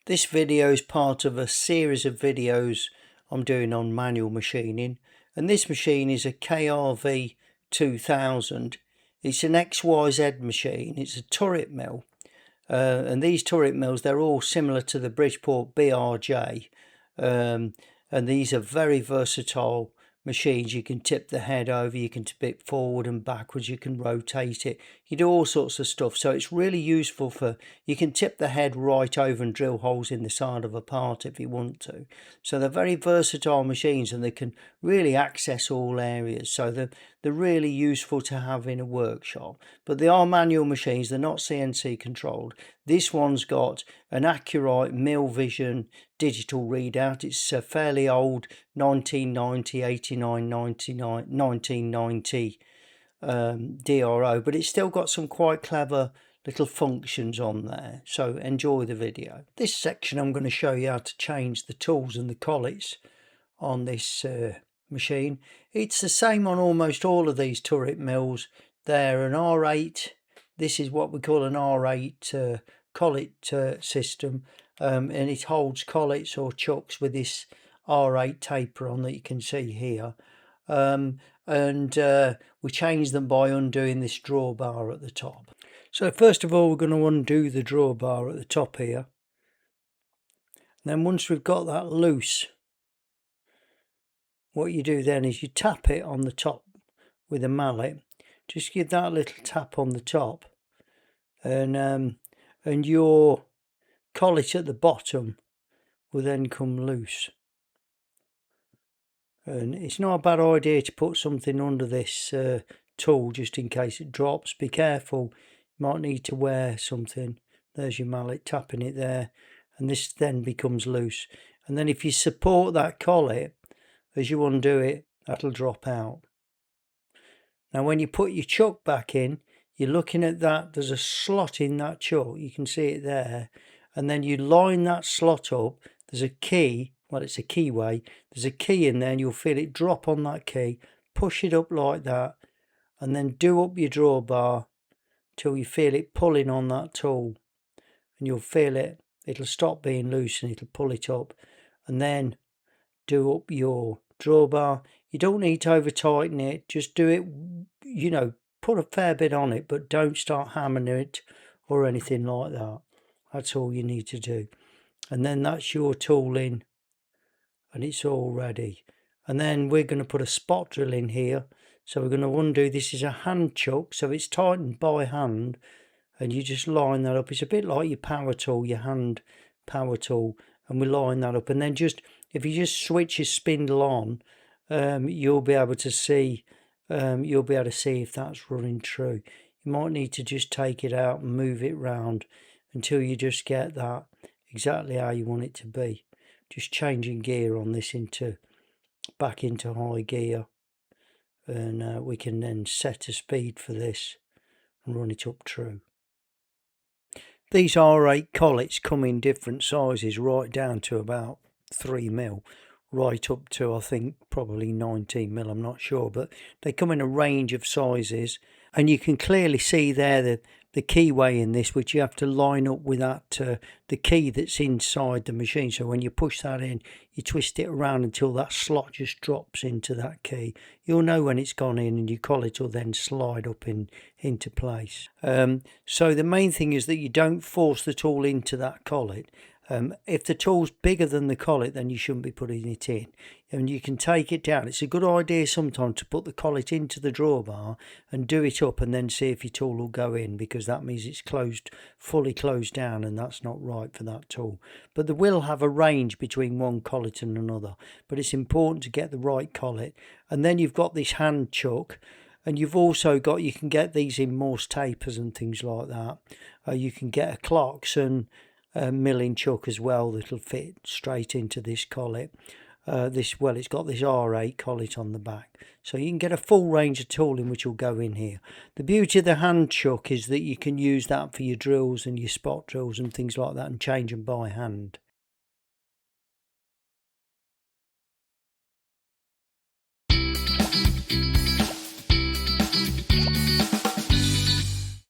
This video is part of a series of videos I'm doing on manual machining, and this machine is a KRV 2000. It's an XYZ machine. It's a turret mill, and these turret mills, they're all similar to the Bridgeport BRJ, and these are very versatile machines. You can tip the head over, you can tip it forward and backwards, you can rotate it, you do all sorts of stuff. So it's really useful for, you can tip the head right over and drill holes in the side of a part if you want to. So they're very versatile machines, and they can really access all areas. So they're really useful to have in a workshop. But they are manual machines, they're not CNC controlled. This one's got an ACU-RITE Mill Vision digital readout. It's a fairly old 1990, 89, 99, 1990 DRO, but it's still got some quite clever little functions on there. So enjoy the video. This section I'm going to show you how to change the tools and the collets on this machine. It's the same on almost all of these turret mills. They're an R8. This is what we call an R8 collet system, and it holds collets or chucks with this R8 taper on that you can see here. We change them by undoing this drawbar at the top. So first of all, we're going to undo the drawbar at the top here. And then once we've got that loose, what you do then is you tap it on the top with a mallet. Just give that little tap on the top, and your collet at the bottom will then come loose. And it's not a bad idea to put something under this tool just in case it drops. Be careful, you might need to wear something. There's your mallet, tapping it there, and this then becomes loose. And then if you support that collet as you undo it, that'll drop out. Now when you put your chuck back in, you're looking at that, there's a slot in that chuck, you can see it there, and then you line that slot up. There's a key, well, it's a keyway, there's a key in there, and you'll feel it drop on that key. Push it up like that, and then do up your drawbar till you feel it pulling on that tool, and you'll feel it, it'll stop being loose and it'll pull it up. And then do up your drawbar. You don't need to over tighten it, just do it, you know, put a fair bit on it, but don't start hammering it or anything like that. That's all you need to do. And then that's your tool in, and it's all ready. And then we're going to put a spot drill in here. So we're going to undo, this is a hand chuck, so it's tightened by hand, and you just line that up. It's a bit like your power tool, your hand power tool, and we line that up. And then just, if you just switch your spindle on, you'll be able to see if that's running true. You might need to just take it out and move it round until you just get that exactly how you want it to be. Just changing gear on this back into high gear, and we can then set a speed for this and run it up true. These R8 collets come in different sizes, right down to about 3mm, right up to I think probably 19mm, I'm not sure, but they come in a range of sizes. And you can clearly see there the keyway in this, which you have to line up with that the key that's inside the machine. So when you push that in, you twist it around until that slot just drops into that key. You'll know when it's gone in, and your collet will then slide up into place. So the main thing is that you don't force the tool into that collet. If the tool's bigger than the collet, then you shouldn't be putting it in, and you can take it down. It's a good idea sometimes to put the collet into the drawbar and do it up, and then see if your tool will go in, because that means it's fully closed down, and that's not right for that tool. But they will have a range between one collet and another, but it's important to get the right collet. And then you've got this hand chuck, and you've also got, you can get these in Morse tapers and things like that. You can get a Clarkson milling chuck as well that'll fit straight into this collet. It's got this R8 collet on the back, so you can get a full range of tooling which will go in here. The beauty of the hand chuck is that you can use that for your drills and your spot drills and things like that, and change them by hand.